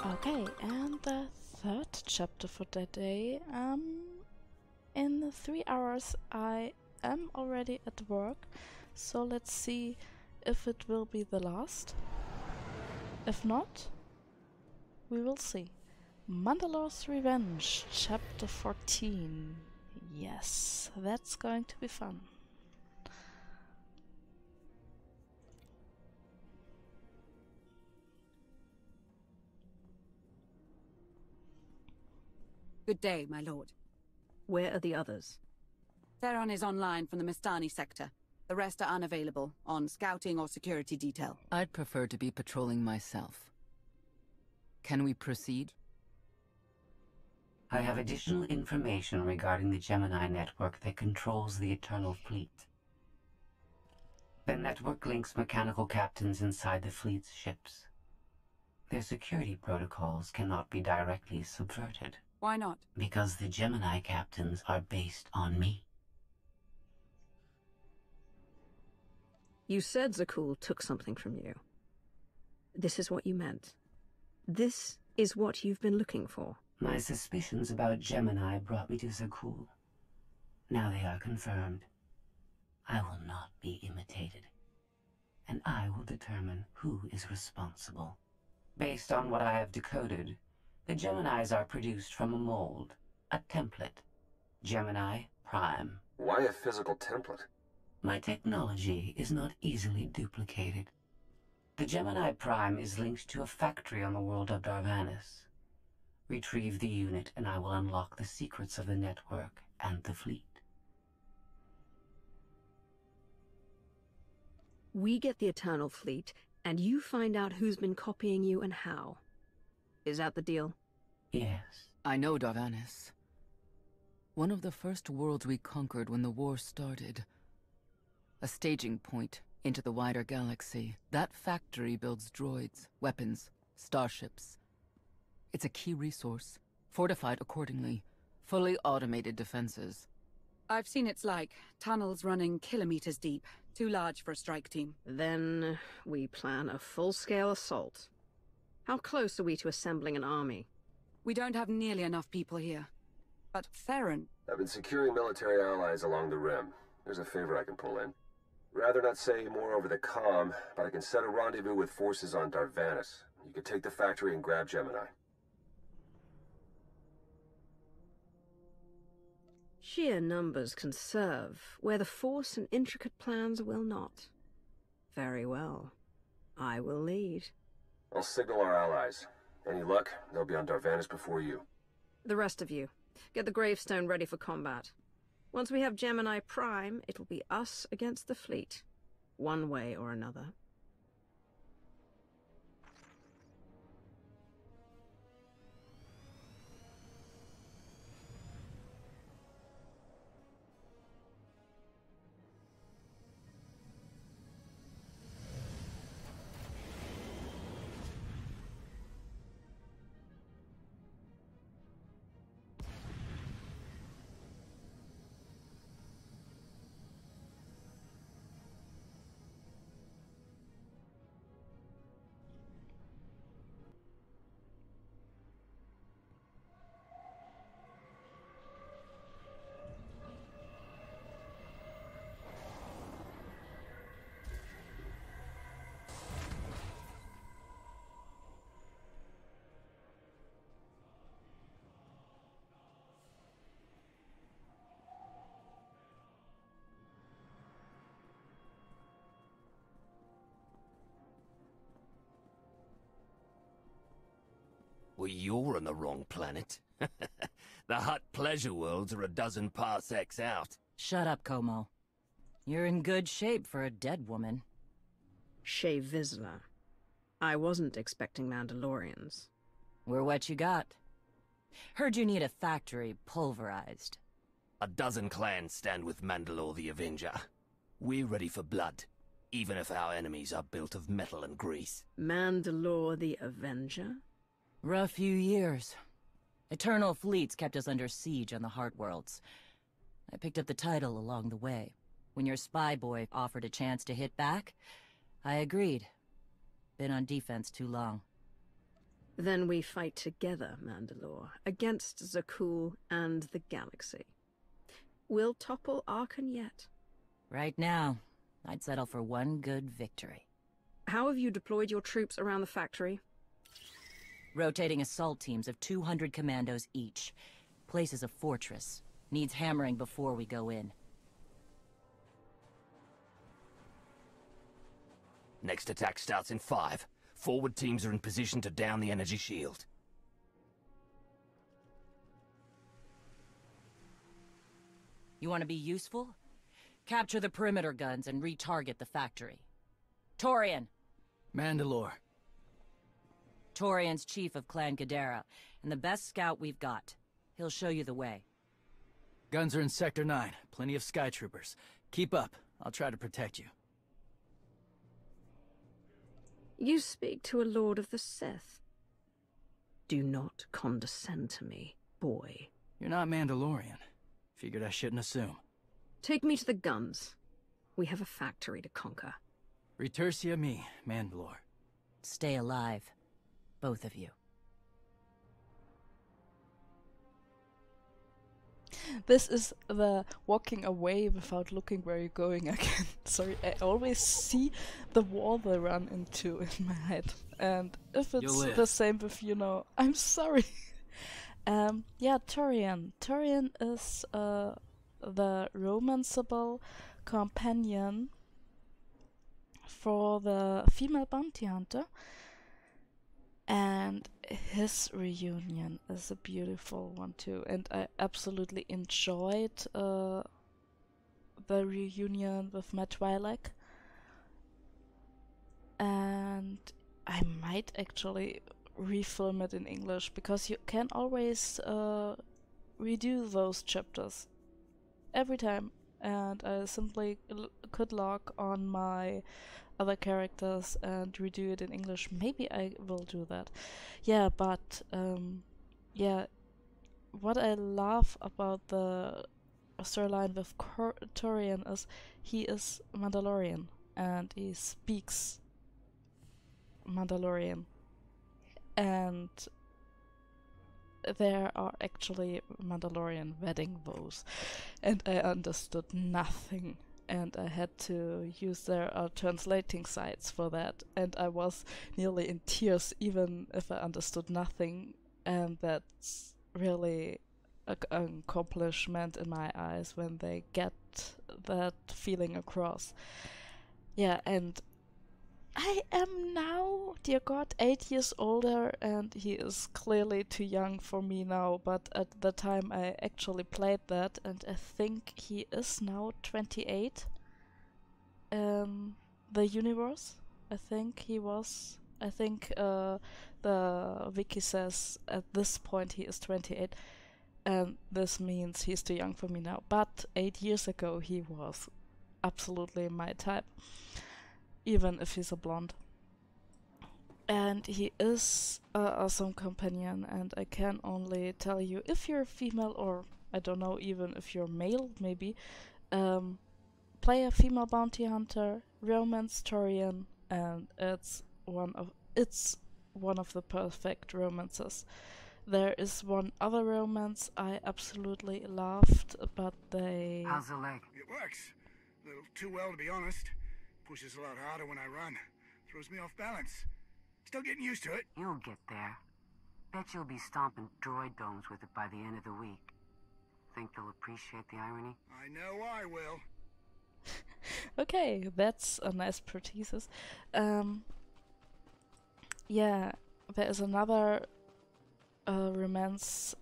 Okay, and the third chapter for that day. In 3 hours I am already at work, so let's see if it will be the last. If not, we will see. Mandalore's Revenge, chapter 14. Yes, that's going to be fun. Good day, my lord. Where are the others? Theron is online from the Mistani sector. The rest are unavailable, on scouting or security detail. I'd prefer to be patrolling myself. Can we proceed? I have additional information regarding the Gemini network that controls the Eternal Fleet. The network links mechanical captains inside the fleet's ships. Their security protocols cannot be directly subverted. Why not? Because the Gemini captains are based on me. You said Zakuul took something from you. This is what you meant. This is what you've been looking for. My suspicions about Gemini brought me to Zakuul. Now they are confirmed. I will not be imitated. And I will determine who is responsible. Based on what I have decoded, the Geminis are produced from a mold, a template. Gemini Prime. Why a physical template? My technology is not easily duplicated. The Gemini Prime is linked to a factory on the world of Darvanis. Retrieve the unit and I will unlock the secrets of the network and the fleet. We get the Eternal Fleet, and you find out who's been copying you and how. Is that the deal? Yes. I know Darvanis. One of the first worlds we conquered when the war started. A staging point into the wider galaxy. That factory builds droids, weapons, starships. It's a key resource, fortified accordingly, fully automated defenses. I've seen its like. Tunnels running kilometers deep. Too large for a strike team. Then we plan a full-scale assault. How close are we to assembling an army? We don't have nearly enough people here. But Theron... I've been securing military allies along the rim. There's a favor I can pull in. Rather not say more over the comm, but I can set a rendezvous with forces on Darvanis. You can take the factory and grab Gemini. Sheer numbers can serve, where the Force and intricate plans will not. Very well. I will lead. I'll signal our allies. Any luck, they'll be on Darvanis before you. The rest of you, get the gravestone ready for combat. Once we have Gemini Prime, it'll be us against the fleet. One way or another. Well, you're on the wrong planet. The Hutt pleasure worlds are a dozen parsecs out. Shut up, Como. You're in good shape for a dead woman. Shae Vizsla. I wasn't expecting Mandalorians. We're what you got. Heard you need a factory pulverized. A dozen clans stand with Mandalore the Avenger. We're ready for blood, even if our enemies are built of metal and grease. Mandalore the Avenger? Rough few years. Eternal fleets kept us under siege on the Heart Worlds. I picked up the title along the way. When your spy boy offered a chance to hit back, I agreed. Been on defense too long. Then we fight together, Mandalore, against Zakul and the galaxy. We'll topple Arkan yet. Right now, I'd settle for one good victory. How have you deployed your troops around the factory? Rotating assault teams of 200 commandos each. Place is a fortress. Needs hammering before we go in. Next attack starts in 5. Forward teams are in position to down the energy shield. You want to be useful? Capture the perimeter guns and retarget the factory. Torian! Mandalore. Torian's chief of Clan Ghidorah, and the best scout we've got. He'll show you the way. Guns are in Sector 9. Plenty of Sky Troopers. Keep up. I'll try to protect you. You speak to a Lord of the Sith. Do not condescend to me, boy. You're not Mandalorian. Figured I shouldn't assume. Take me to the guns. We have a factory to conquer. Retursia me, Mandalore. Stay alive. Both of you. This is the walking away without looking where you're going again. Sorry, I always see the wall they run into in my head. And if it's the same with, you know, I'm sorry. Yeah, Torian. Torian is the romanceable companion for the female bounty hunter. And his reunion is a beautiful one too, and I absolutely enjoyed the reunion with Matt Twi'lek. And I might actually refilm it in English, because you can always redo those chapters every time, and I simply could log on my other characters and redo it in English. Maybe I will do that. Yeah, but yeah, what I love about the storyline with Torian is he is Mandalorian and he speaks Mandalorian, and there are actually Mandalorian wedding vows, and I understood nothing. And I had to use their translating sites for that. And I was nearly in tears, even if I understood nothing. And that's really an accomplishment in my eyes when they get that feeling across. Yeah, and I am now, dear God, 8 years older, and he is clearly too young for me now, but at the time I actually played that, and I think he is now 28. The universe, I think he was, the wiki says at this point he is 28, and this means he's too young for me now, but 8 years ago he was absolutely my type. Even if he's a blonde. And he is an awesome companion, and I can only tell you, if you're female, or I don't know, even if you're male, maybe, play a female bounty hunter, romance Torian, and it's one of the perfect romances. There is one other romance I absolutely loved, but they... How's the leg? It works. A little too well, to be honest. Pushes a lot harder when I run. Throws me off balance. Still getting used to it. You'll get there. Bet you'll be stomping droid domes with it by the end of the week. Think they'll appreciate the irony? I know I will. Okay, that's a nice prothesis. Yeah, there is another romance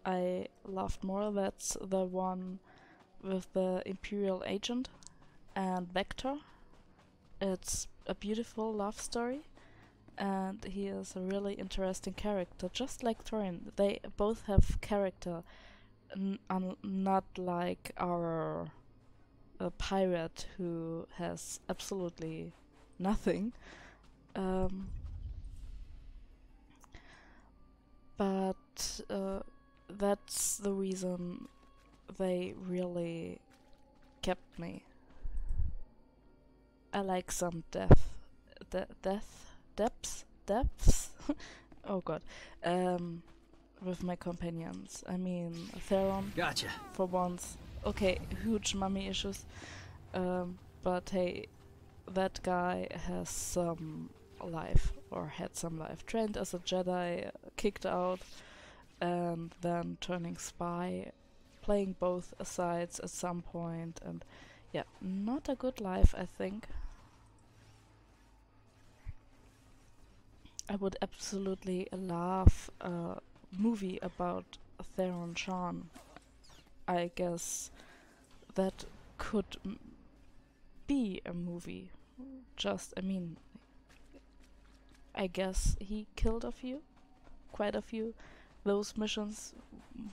I loved more. That's the one with the Imperial agent and Vector. It's a beautiful love story, and he is a really interesting character, just like Torian. They both have character, not like our pirate who has absolutely nothing. But that's the reason they really kept me. I like some depths, oh god, with my companions. I mean, Theron. Gotcha. For once. Okay, huge mummy issues. But hey, that guy has some life, or had some life. Trained as a Jedi, kicked out, and then turning spy, playing both sides at some point, and yeah, not a good life, I think. I would absolutely love a movie about Theron Shan. I guess that could be a movie. I mean, I guess he killed a few, quite a few. Those missions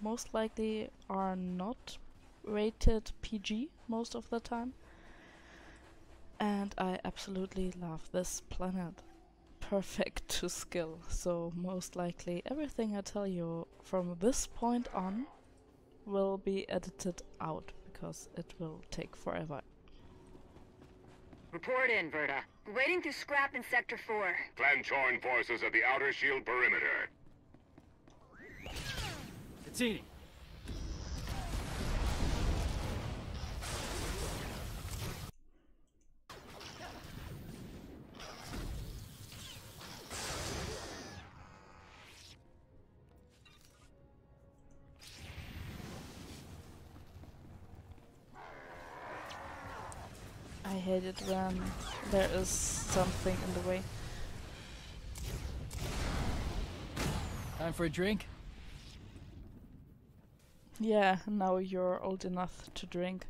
most likely are not rated PG most of the time. And I absolutely love this planet. Perfect to skill, so most likely everything I tell you from this point on will be edited out, because it will take forever. Report in, Verta. Waiting through scrap in Sector 4. Clan-torn forces at the outer shield perimeter. Katsini. I hate it when there is something in the way. Time for a drink? Yeah, now you're old enough to drink,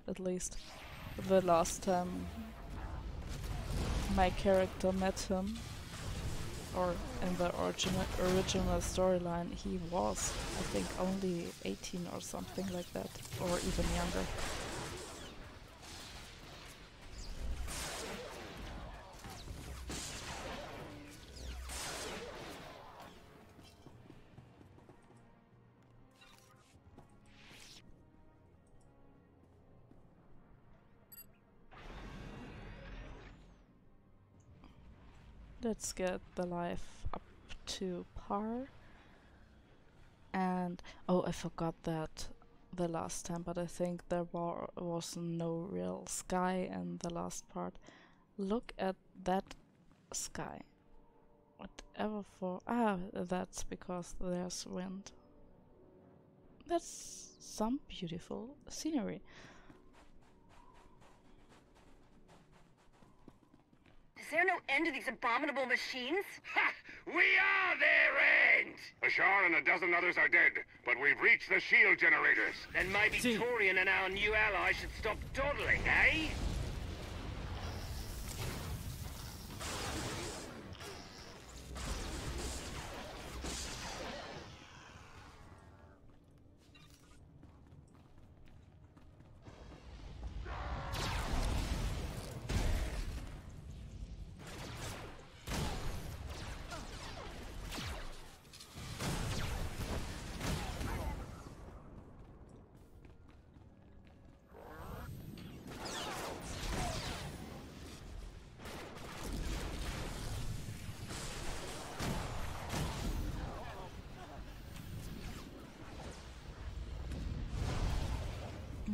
at least. The last time my character met him, or in the original storyline, he was, I think, only 18 or something like that, or even younger. Let's get the life up to par. And oh, I forgot that the last time, but I think there was no real sky in the last part. Look at that sky. Whatever for... that's because there's wind. That's some beautiful scenery. Is there no end to these abominable machines? Ha! We are their end! Ashar and a dozen others are dead, but we've reached the shield generators. Then maybe Torian and our new ally should stop dawdling, eh?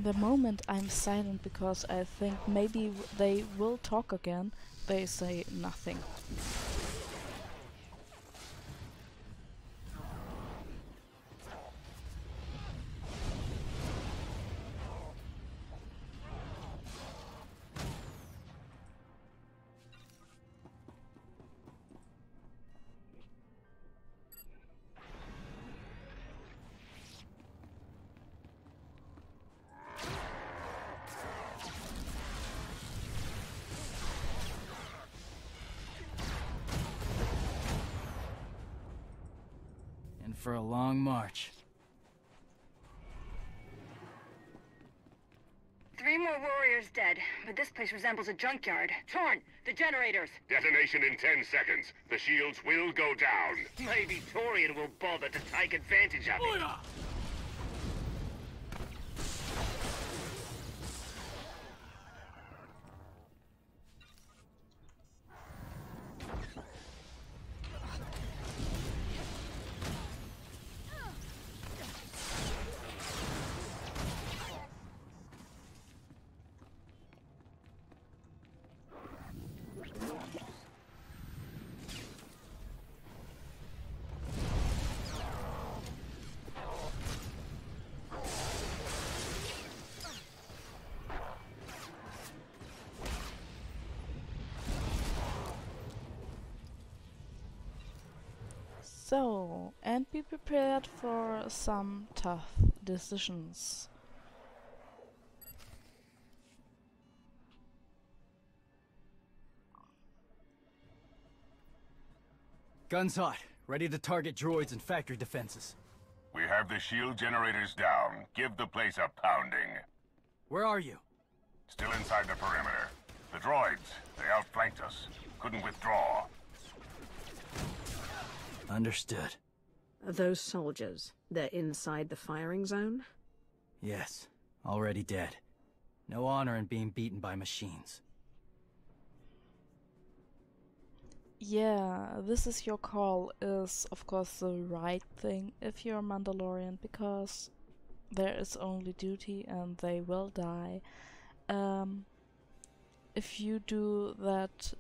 The moment I'm silent because I think maybe they will talk again, they say nothing. For a long march. 3 more warriors dead, but this place resembles a junkyard. Torn, the generators! Detonation in 10 seconds. The shields will go down. Maybe Torian will bother to take advantage of it. So, and be prepared for some tough decisions. Guns hot, ready to target droids and factory defenses. We have the shield generators down. Give the place a pounding. Where are you? Still inside the perimeter. The droids, they outflanked us. Couldn't withdraw. Understood. Those soldiers, they're inside the firing zone? Yes, already dead. No honor in being beaten by machines. Yeah, this is your call is of course the right thing if you're a Mandalorian, because there is only duty and they will die. If you do that,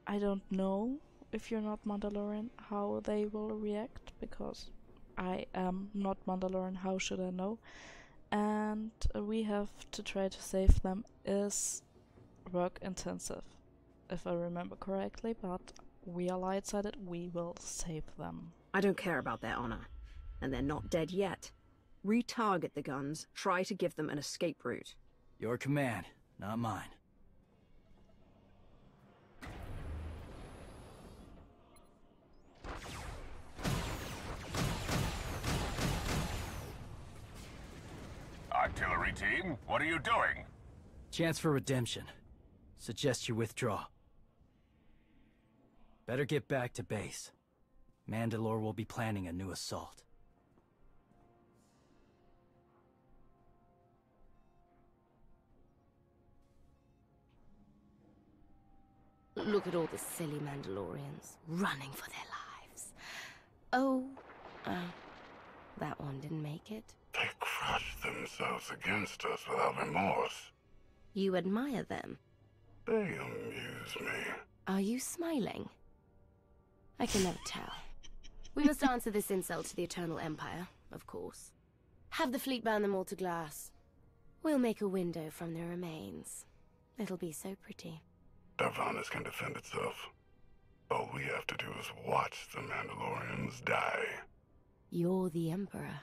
I don't know if you're not Mandalorian how they will react, because I am not Mandalorian, how should I know? And we have to try to save them is work intensive, if I remember correctly, but we are light-sided, we will save them. I don't care about their honor. And they're not dead yet. Retarget the guns, try to give them an escape route. Your command, not mine. Artillery team, what are you doing? Chance for redemption. Suggest you withdraw. Better get back to base. Mandalore will be planning a new assault. Look at all the silly Mandalorians running for their lives. Oh, that one didn't make it. They crushed themselves against us without remorse. You admire them. They amuse me. Are you smiling? I can never tell. We must answer this insult to the Eternal Empire, of course. Have the fleet burn them all to glass. We'll make a window from their remains. It'll be so pretty. Darvanis can defend itself. All we have to do is watch the Mandalorians die. You're the Emperor.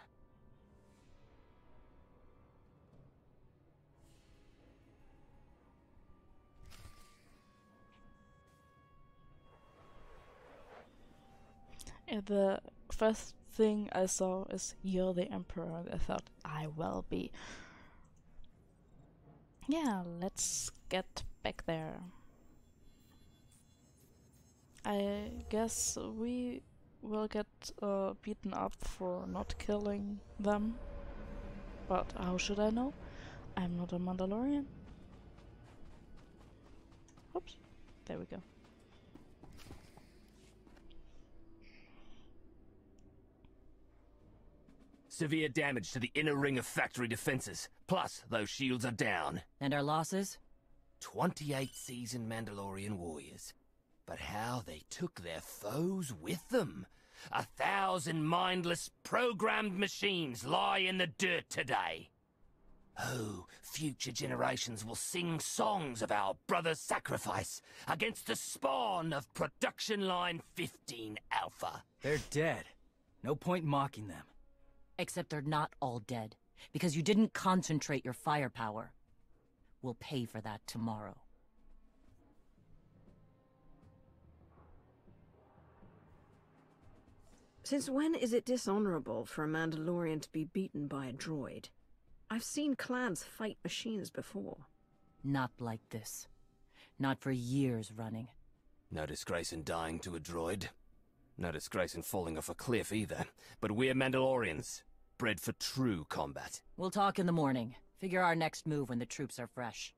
The first thing I saw is you're the Emperor, and I thought I will be. Yeah, let's get back there. I guess we will get beaten up for not killing them. But how should I know? I'm not a Mandalorian. Oops, there we go. Severe damage to the inner ring of factory defenses. Plus, those shields are down. And our losses? 28 seasoned Mandalorian warriors. But how they took their foes with them. 1,000 mindless, programmed machines lie in the dirt today. Oh, future generations will sing songs of our brother's sacrifice against the spawn of Production Line 15 Alpha. They're dead. No point mocking them. Except they're not all dead, because you didn't concentrate your firepower. We'll pay for that tomorrow. Since when is it dishonorable for a Mandalorian to be beaten by a droid? I've seen clans fight machines before. Not like this. Not for years running. No disgrace in dying to a droid. No disgrace in falling off a cliff either. But we're Mandalorians, bred for true combat. We'll talk in the morning. Figure our next move when the troops are fresh.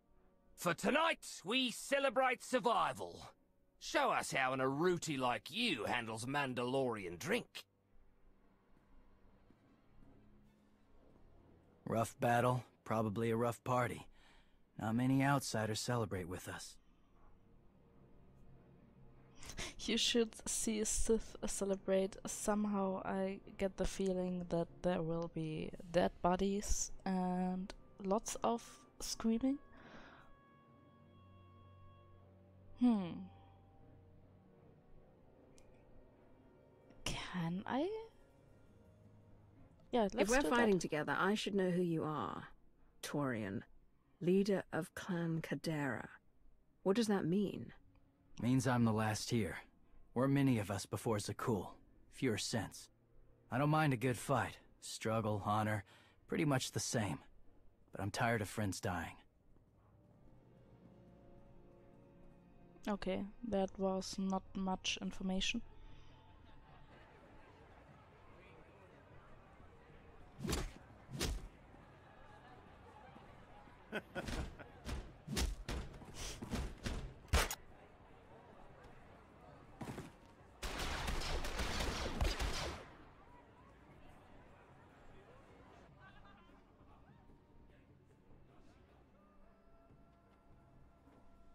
For tonight, we celebrate survival. Show us how an Aruti like you handles Mandalorian drink. Rough battle, probably a rough party. Not many outsiders celebrate with us. You should see Sith celebrate. Somehow I get the feeling that there will be dead bodies and lots of screaming. Can I? Yeah, let's If we're do fighting that. together, I should know who you are. Torian, leader of Clan Cadera. What does that mean? Means I'm the last here. We're many of us before Zakul. Fewer sense. I don't mind a good fight. Struggle, honor, pretty much the same. But I'm tired of friends dying. Okay, that was not much information.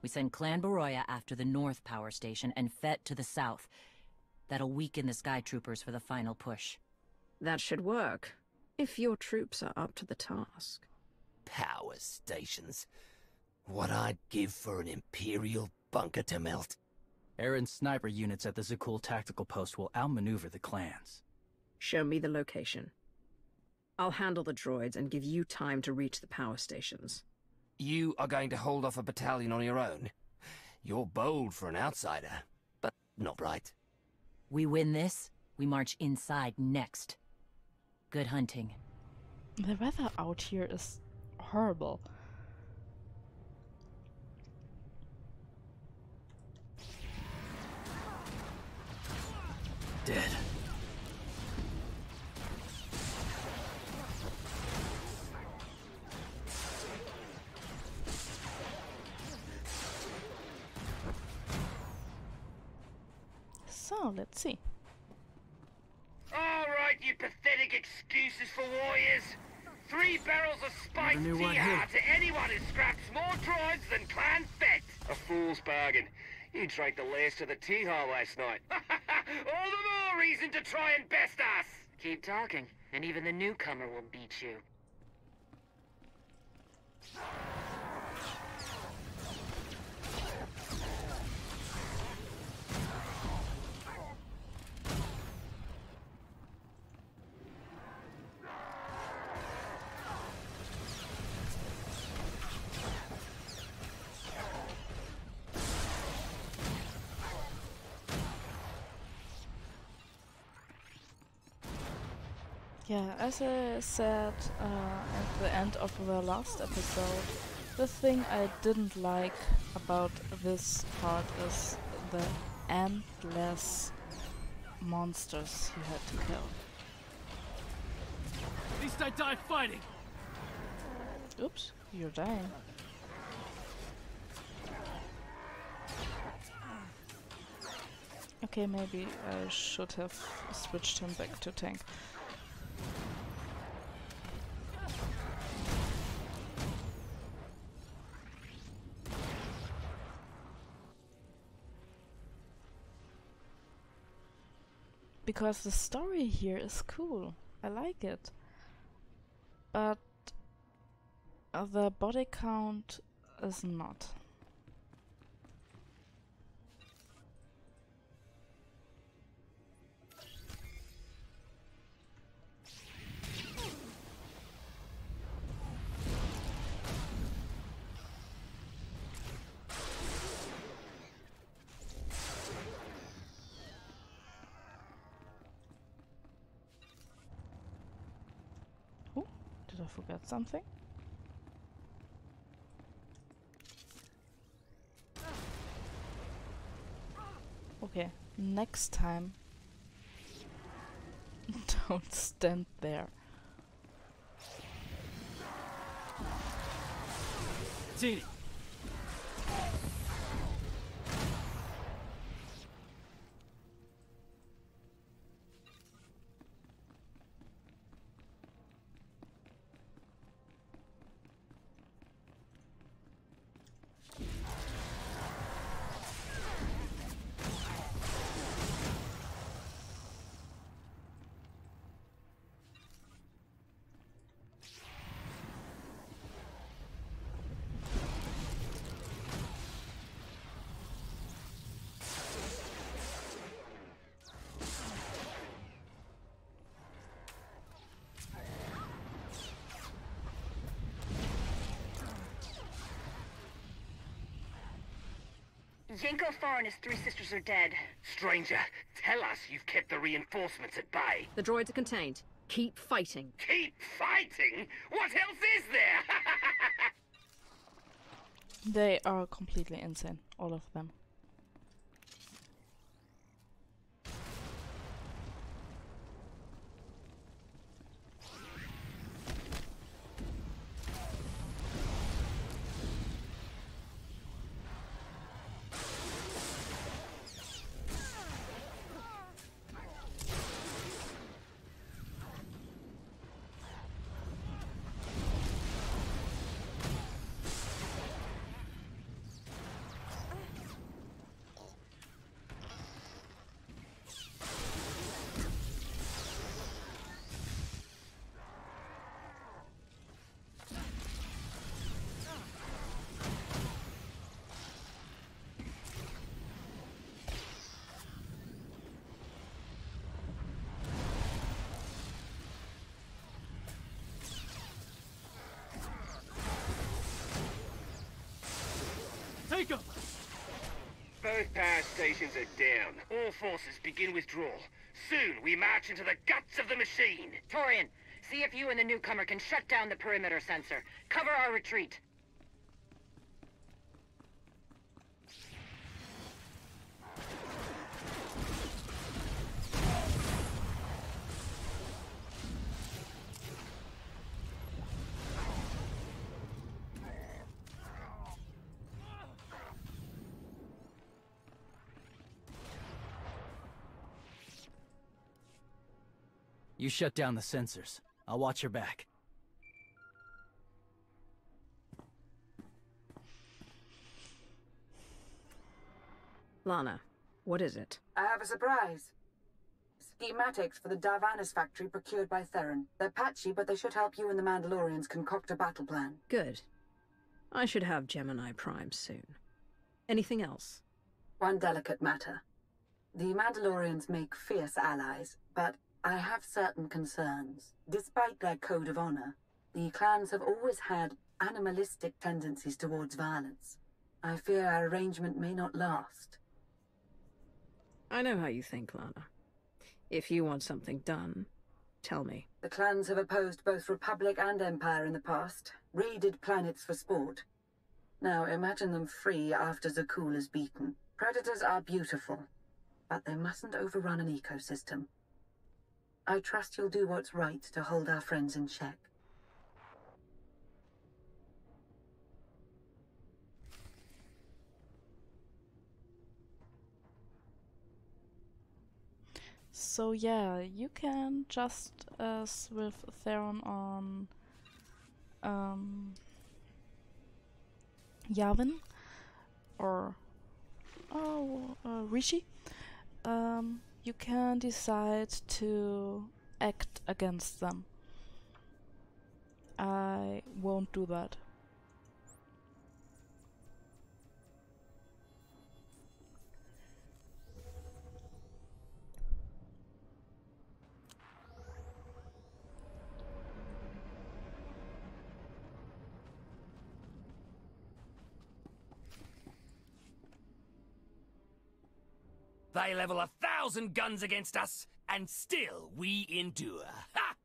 We send Clan Baroya after the North Power Station and Fett to the south. That'll weaken the Sky Troopers for the final push. That should work, if your troops are up to the task. Power stations. What I'd give for an Imperial bunker to melt. Aaron's sniper units at the Zakul tactical post will outmaneuver the clans. Show me the location. I'll handle the droids and give you time to reach the power stations. You are going to hold off a battalion on your own? You're bold for an outsider, but not right. We win this, we march inside next. Good hunting. The weather out here is horrible. Dead. So, let's see. Alright, you pathetic excuses for warriors. 3 barrels of spiked knew what TR hit. to anyone who scraps more droids than Clan Fett. A fool's bargain. You drank the last of the tea-har last night. All the more reason to try and best us. Keep talking, and even the newcomer will beat you. Yeah, as I said at the end of the last episode, the thing I didn't like about this part is the endless monsters you had to kill. At least I died fighting! Oops, you're dying. Okay, maybe I should have switched him back to tank. Because the story here is cool. I like it. But the body count is not. Did I forget something? Okay, next time don't stand there. Teeny. Yenko Far and his 3 sisters are dead. Stranger, tell us you've kept the reinforcements at bay. The droids are contained. Keep fighting. Keep fighting? What else is there? They are completely insane, all of them. Take 'em! Both power stations are down. All forces begin withdrawal. Soon we march into the guts of the machine. Torian, see if you and the newcomer can shut down the perimeter sensor. Cover our retreat. You shut down the sensors. I'll watch your back. Lana, what is it? I have a surprise. Schematics for the Darvanis factory procured by Theron. They're patchy, but they should help you and the Mandalorians concoct a battle plan. Good. I should have Gemini Prime soon. Anything else? One delicate matter. The Mandalorians make fierce allies, but I have certain concerns. Despite their code of honor, the clans have always had animalistic tendencies towards violence. I fear our arrangement may not last. I know how you think, Lana. If you want something done, tell me. The clans have opposed both Republic and Empire in the past, raided planets for sport. Now imagine them free after Zakul is beaten. Predators are beautiful, but they mustn't overrun an ecosystem. I trust you'll do what's right to hold our friends in check. So yeah, you can just as with Theron on Yavin or Rishi, you can decide to act against them. I won't do that. They level 1,000 guns against us, and still we endure. Ha!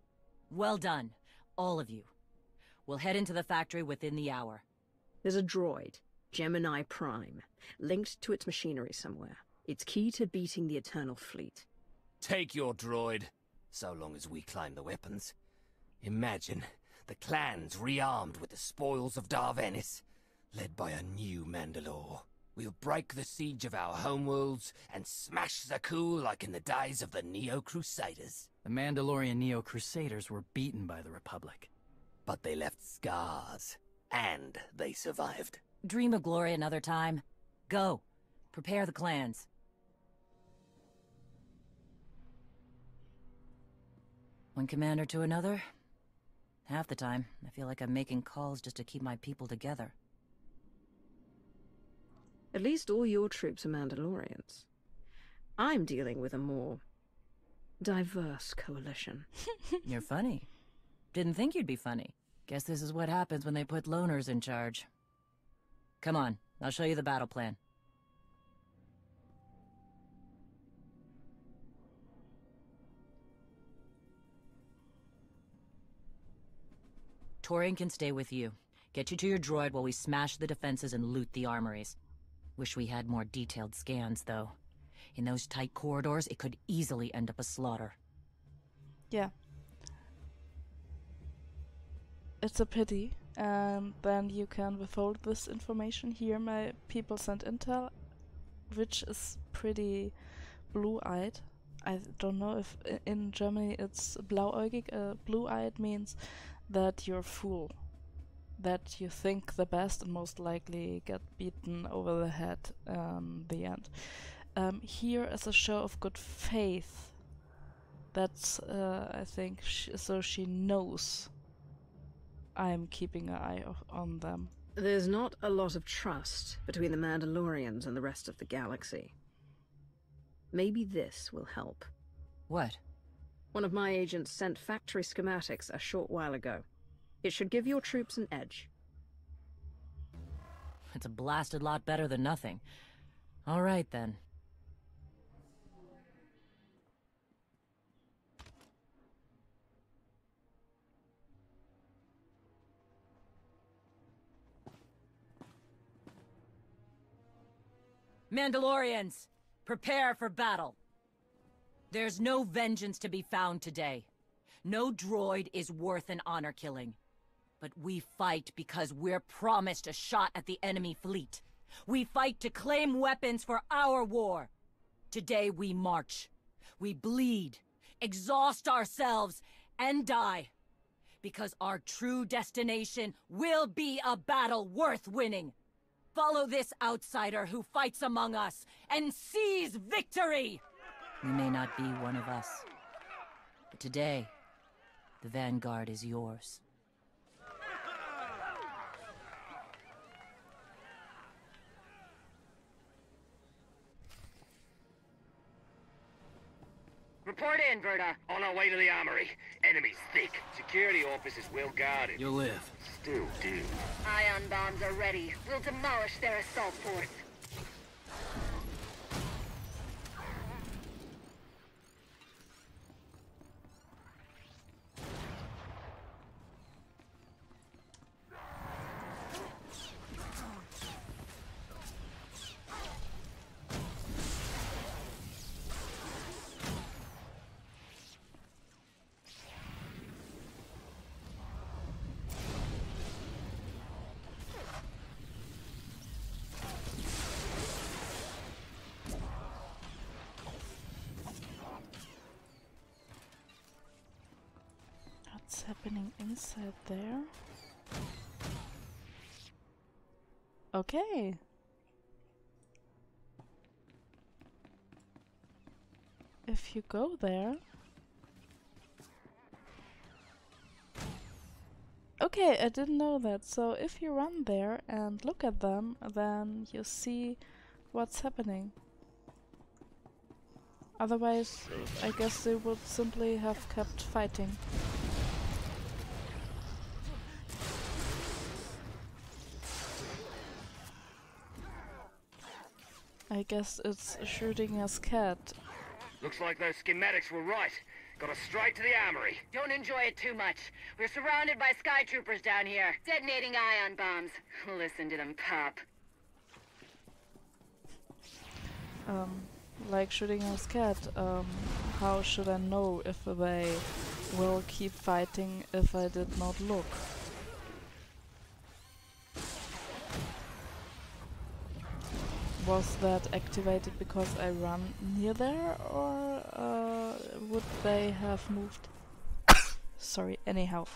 Well done, all of you. We'll head into the factory within the hour. There's a droid, Gemini Prime, linked to its machinery somewhere. It's key to beating the Eternal Fleet. Take your droid, so long as we claim the weapons. Imagine the clans rearmed with the spoils of Darvanis, led by a new Mandalore. We'll break the siege of our homeworlds and smash Zakul like in the days of the Neo-Crusaders. The Mandalorian Neo-Crusaders were beaten by the Republic. But they left scars, and they survived. Dream of glory another time. Go. Prepare the clans. One commander to another. Half the time, I feel like I'm making calls just to keep my people together. At least all your troops are Mandalorians. I'm dealing with a more diverse coalition. You're funny. Didn't think you'd be funny. Guess this is what happens when they put loners in charge. Come on, I'll show you the battle plan. Torian can stay with you. Get you to your droid while we smash the defenses and loot the armories. Wish we had more detailed scans, though. In those tight corridors, it could easily end up a slaughter. Yeah. It's a pity. And then you can withhold this information. Here my people sent intel, which is pretty blue-eyed. I don't know if in Germany it's blauäugig. Blue-eyed means that you're a fool. That you think the best and most likely get beaten over the head the end. Here is a show of good faith. That's, I think, so she knows I'm keeping an eye on them. There's not a lot of trust between the Mandalorians and the rest of the galaxy. Maybe this will help. What? One of my agents sent factory schematics a short while ago. It should give your troops an edge. It's a blasted lot better than nothing. All right, then. Mandalorians, prepare for battle. There's no vengeance to be found today. No droid is worth an honor killing. But we fight because we're promised a shot at the enemy fleet. We fight to claim weapons for our war. Today we march. We bleed, exhaust ourselves, and die. Because our true destination will be a battle worth winning. Follow this outsider who fights among us and seize victory! We may not be one of us, but today, the Vanguard is yours. Report in, Verta. On our way to the armory. Enemies thick. Security officers well guarded. You'll live. Still do. Ion bombs are ready. We'll demolish their assault force. What's happening inside there? Okay. If you go there... Okay, I didn't know that. So if you run there and look at them, then you see what's happening. Otherwise, I guess they would simply have kept fighting. I guess it's shooting a cat. Looks like those schematics were right. Got us straight to the armory. Don't enjoy it too much. We're surrounded by sky troopers down here, detonating ion bombs. Listen to them pop. Like shooting a cat, how should I know if they will keep fighting if I did not look? Was that activated because I ran near there, or would they have moved? Sorry, anyhow.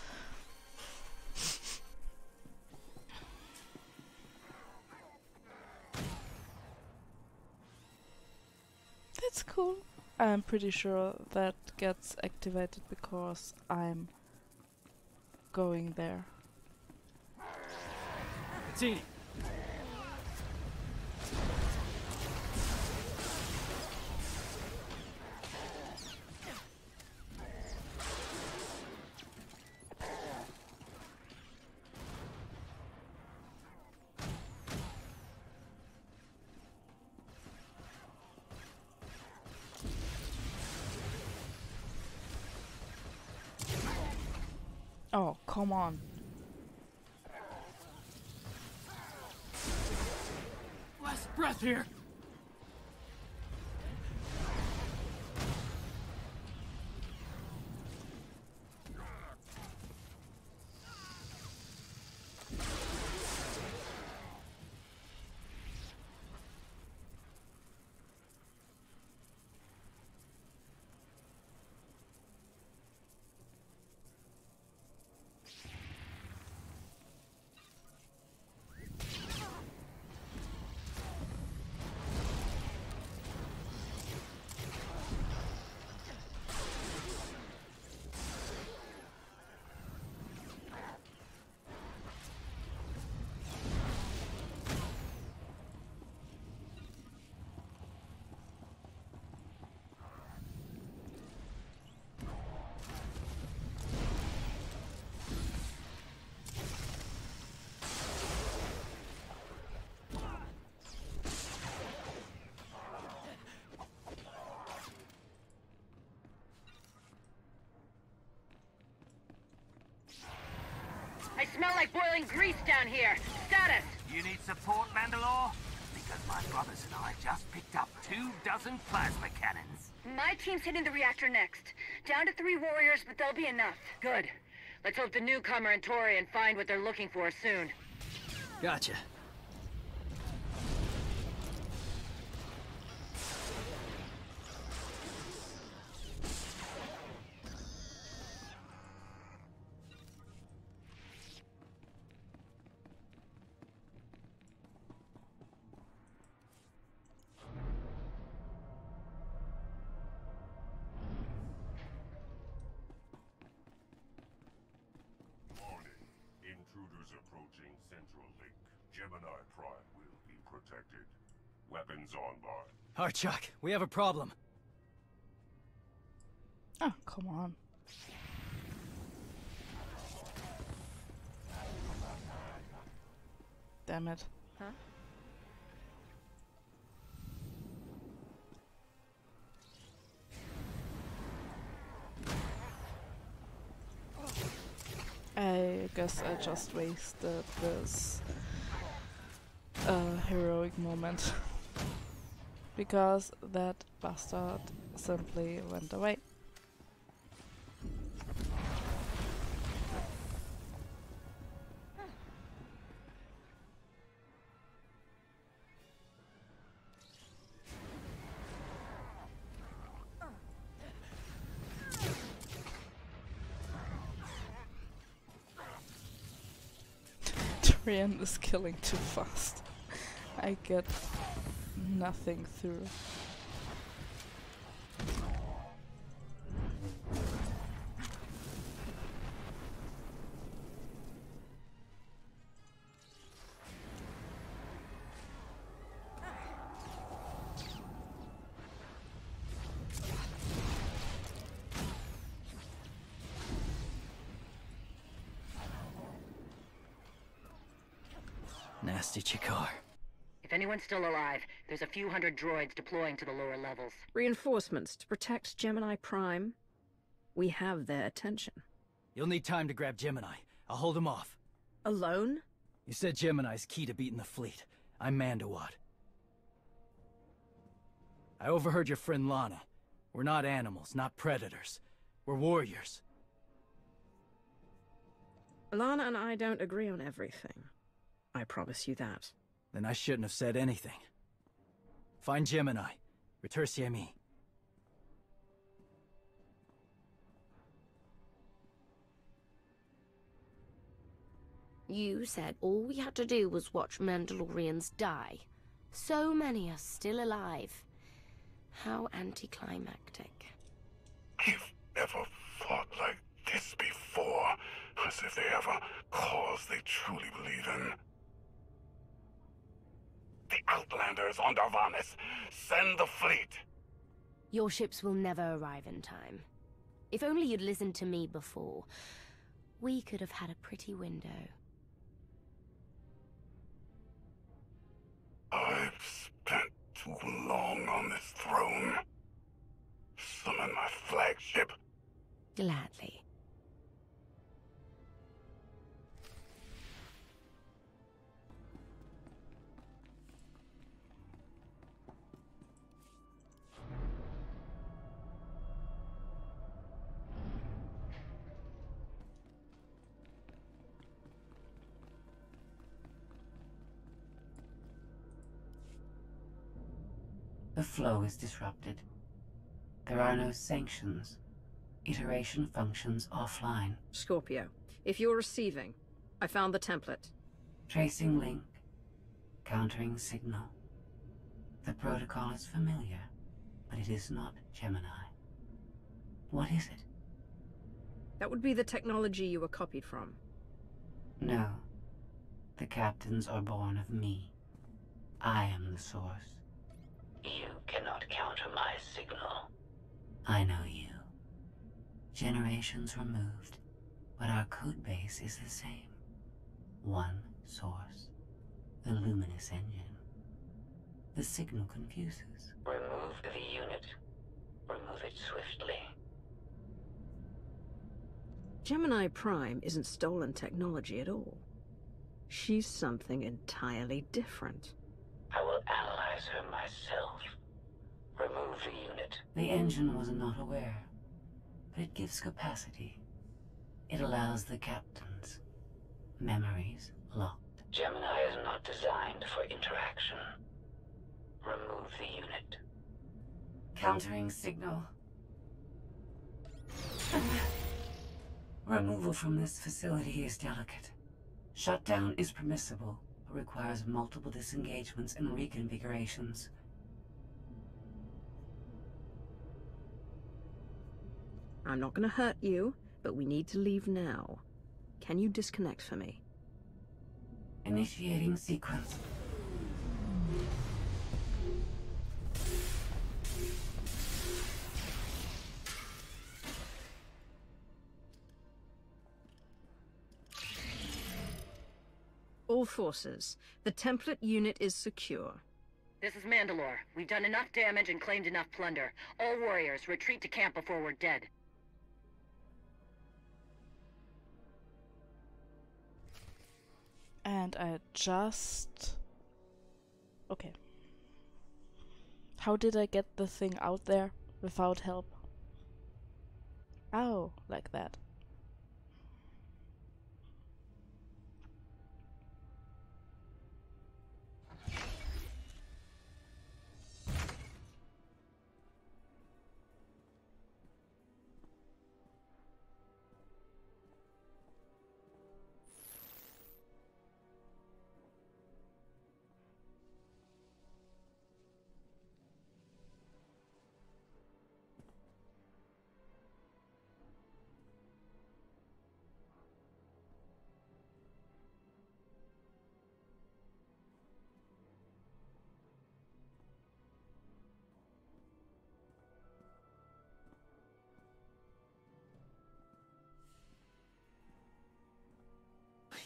That's cool. I'm pretty sure that gets activated because I'm going there. Mazzini! Oh, come on. last breath here. I smell like boiling grease down here. Status! You need support, Mandalore? Because my brothers and I just picked up 24 plasma cannons. My team's hitting the reactor next. Down to 3 warriors, but they'll be enough. Good. Let's hope the newcomer and Torian find what they're looking for soon. Gotcha. Intruders approaching Central Link. Gemini Prime will be protected. Weapons on by. Archak, we have a problem. Oh, come on. Damn it. Huh? I guess I just wasted this heroic moment because that bastard simply went away. Torian is killing too fast. I get nothing through. Nasty Chikar. If anyone's still alive, there's a few hundred droids deploying to the lower levels. Reinforcements to protect Gemini Prime. We have their attention. You'll need time to grab Gemini. I'll hold him off. Alone? You said Gemini's key to beating the fleet. I'm Mandawad. I overheard your friend Lana. We're not animals, not predators. We're warriors. Lana and I don't agree on everything. I promise you that. Then I shouldn't have said anything. Find Gemini. Retursi me. You said all we had to do was watch Mandalorians die. So many are still alive. How anticlimactic. I've never fought like this before. As if they have a cause they truly believe in. The Outlanders on Darvanis. Send the fleet. Your ships will never arrive in time. If only you'd listened to me before, we could have had a pretty window. I've spent too long on this throne. Summon my flagship. Gladly. The flow is disrupted. There are no sanctions. Iteration functions offline. Scorpio, if you're receiving, I found the template. Tracing link. Countering signal. The protocol is familiar, but it is not Gemini. What is it? That would be the technology you were copied from. No. The captains are born of me. I am the source. You cannot counter my signal. I know you. Generations removed, but our code base is the same. One source. The luminous engine. The signal confuses. Remove the unit. Remove it swiftly. Gemini Prime isn't stolen technology at all. She's something entirely different. I will analyze her myself. Remove the unit. The engine was not aware, but it gives capacity. It allows the captains. Memories locked. Gemini is not designed for interaction. Remove the unit. Countering signal. Removal from this facility is delicate. Shutdown is permissible, but requires multiple disengagements and reconfigurations. I'm not gonna hurt you, but we need to leave now. Can you disconnect for me? Initiating sequence. All forces, the template unit is secure. This is Mandalore. We've done enough damage and claimed enough plunder. All warriors, retreat to camp before we're dead. And I just... Okay. How did I get the thing out there without help? Oh, like that.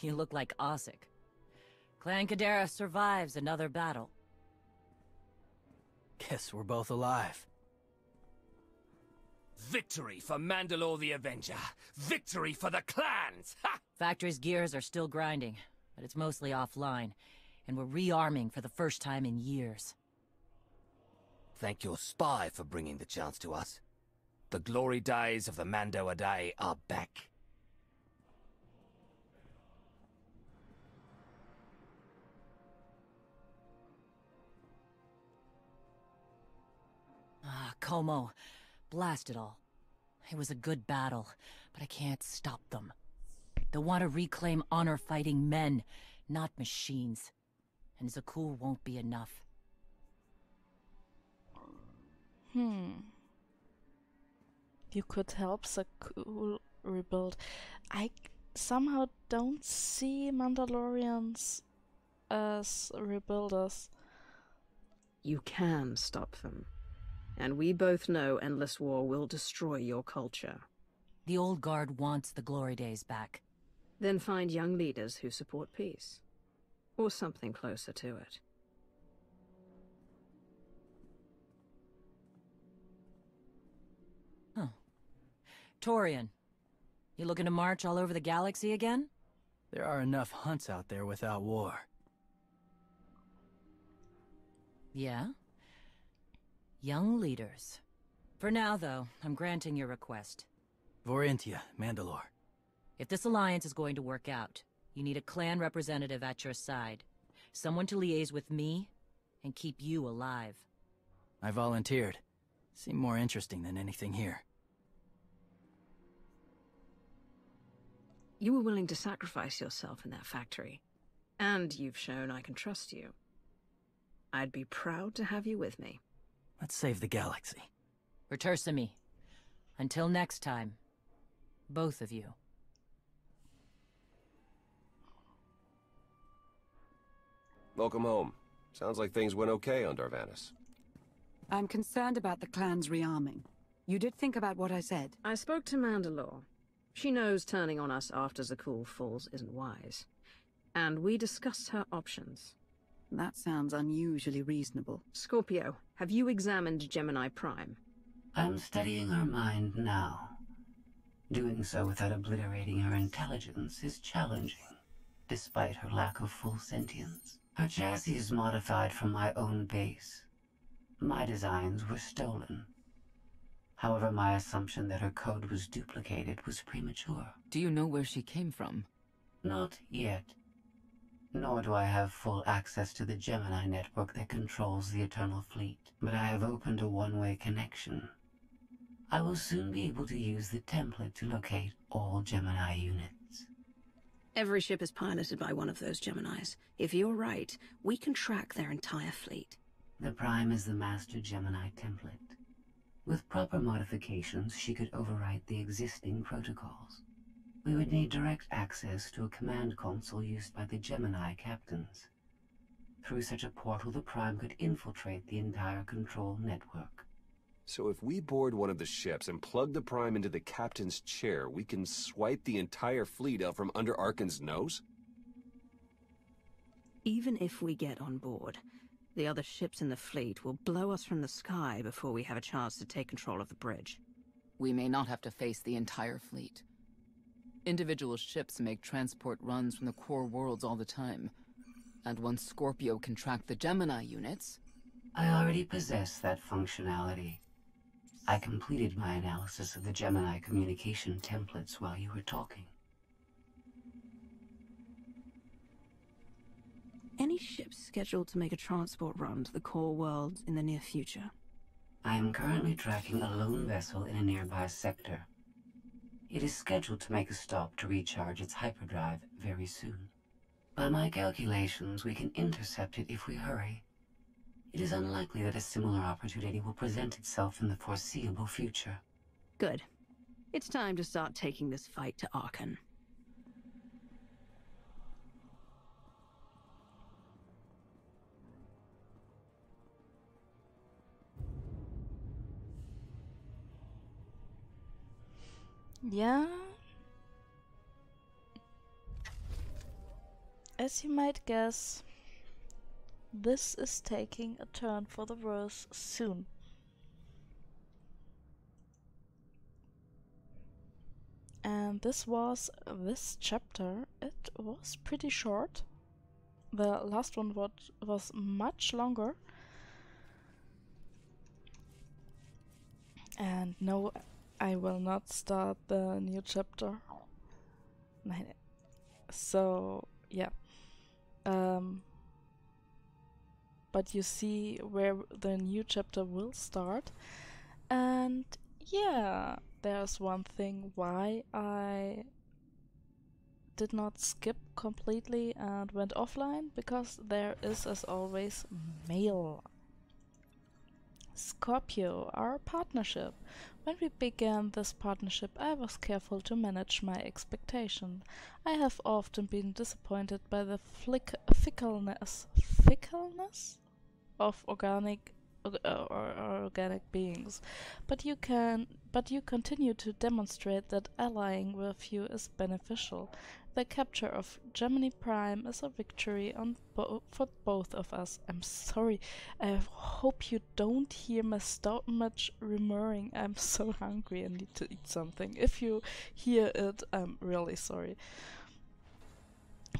You look like Ossik. Clan Kadera survives another battle. Guess we're both alive. Victory for Mandalore the Avenger! Victory for the clans! Ha! Factory's gears are still grinding, but it's mostly offline, and we're rearming for the first time in years. Thank your spy for bringing the chance to us. The glory days of the Mando Adae are back. Ah, Como. Blast it all. It was a good battle, but I can't stop them. They want to reclaim honor-fighting men, not machines. And Zakuul won't be enough. You could help Zakuul rebuild. I somehow don't see Mandalorians as rebuilders. You can stop them. And we both know Endless War will destroy your culture. The old guard wants the glory days back. Then find young leaders who support peace. Or something closer to it. Huh. Torian, you looking to march all over the galaxy again? There are enough hunts out there without war. Yeah? Young leaders. For now, though, I'm granting your request. Vorintia, Mandalore. If this alliance is going to work out, you need a clan representative at your side. Someone to liaise with me and keep you alive. I volunteered. Seemed more interesting than anything here. You were willing to sacrifice yourself in that factory. And you've shown I can trust you. I'd be proud to have you with me. Let's save the galaxy. Return to me. Until next time. Both of you. Welcome home. Sounds like things went okay on Darvanis. I'm concerned about the clan's rearming. You did think about what I said? I spoke to Mandalore. She knows turning on us after Zakul falls isn't wise. And we discussed her options. That sounds unusually reasonable. Scorpio, have you examined Gemini Prime? I'm studying her mind now. Doing so without obliterating her intelligence is challenging, despite her lack of full sentience. Her chassis is modified from my own base. My designs were stolen. However, my assumption that her code was duplicated was premature. Do you know where she came from? Not yet. Nor do I have full access to the Gemini network that controls the Eternal Fleet. But I have opened a one-way connection. I will soon be able to use the template to locate all Gemini units. Every ship is piloted by one of those Geminis. If you're right, we can track their entire fleet. The Prime is the master Gemini template. With proper modifications, she could overwrite the existing protocols. We would need direct access to a command console used by the Gemini captains. Through such a portal, the Prime could infiltrate the entire control network. So if we board one of the ships and plug the Prime into the captain's chair, we can swipe the entire fleet out from under Arcann's nose? Even if we get on board, the other ships in the fleet will blow us from the sky before we have a chance to take control of the bridge. We may not have to face the entire fleet. Individual ships make transport runs from the core worlds all the time. And once Scorpio can track the Gemini units... I already possess that functionality. I completed my analysis of the Gemini communication templates while you were talking. Any ships scheduled to make a transport run to the core worlds in the near future? I am currently tracking a lone vessel in a nearby sector. It is scheduled to make a stop to recharge its hyperdrive very soon. By my calculations, we can intercept it if we hurry. It is unlikely that a similar opportunity will present itself in the foreseeable future. Good. It's time to start taking this fight to Arcann. Yeah. As you might guess, this is taking a turn for the worse soon. And this chapter, it was pretty short. The last one was much longer. And no, I will not start the new chapter. So, yeah. But you see where the new chapter will start. And yeah, there's one thing why I did not skip completely and went offline, because there is, as always, mail. Scorpio, our partnership. When we began this partnership, I was careful to manage my expectation. I have often been disappointed by the fickleness of organic beings, but you continue to demonstrate that allying with you is beneficial. The capture of Gemini Prime is a victory for both of us. I'm sorry. I hope you don't hear my stomach murmuring. I'm so hungry and need to eat something. If you hear it, I'm really sorry.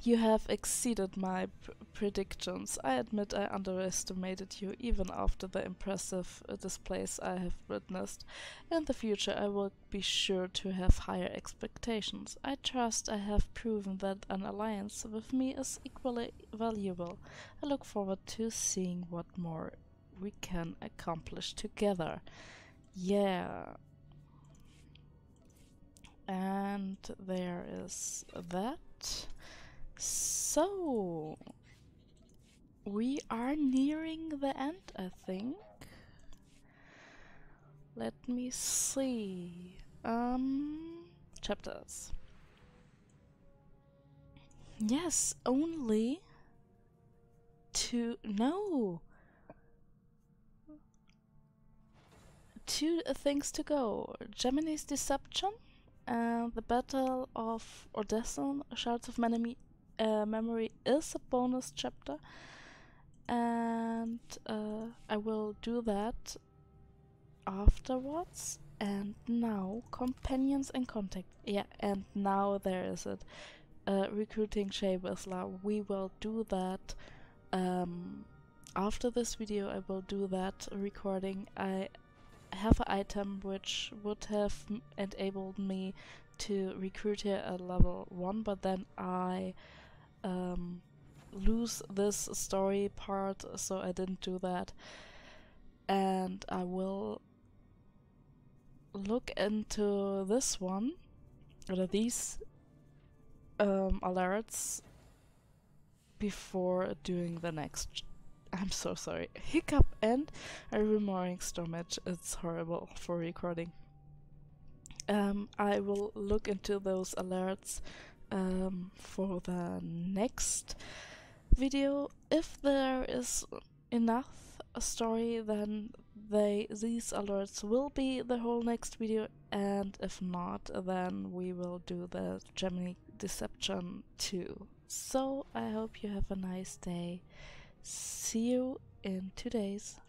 You have exceeded my predictions. I admit I underestimated you even after the impressive displays I have witnessed. In the future I will be sure to have higher expectations. I trust I have proven that an alliance with me is equally valuable. I look forward to seeing what more we can accomplish together. Yeah. And there is that. So we are nearing the end, I think. Let me see. Chapters. Yes, only two things to go. Gemini's Deception and the Battle of Odesson, Shards of Memory is a bonus chapter, and I will do that afterwards. And now Companions and Contact. Yeah, and now there is it. Recruiting Shay Whistler. We will do that after this video. I will do that recording. I have an item which would have enabled me to recruit her at level 1, but then I lose this story part, so I didn't do that. And I will look into this one, or these alerts, before doing the next. I'm so sorry. Hiccup and a remoring stomach. It's horrible for recording. I will look into those alerts for the next video. If there is enough a story, then these alerts will be the whole next video, and if not, then we will do the Gemini Deception 2. So I hope you have a nice day. See you in 2 days.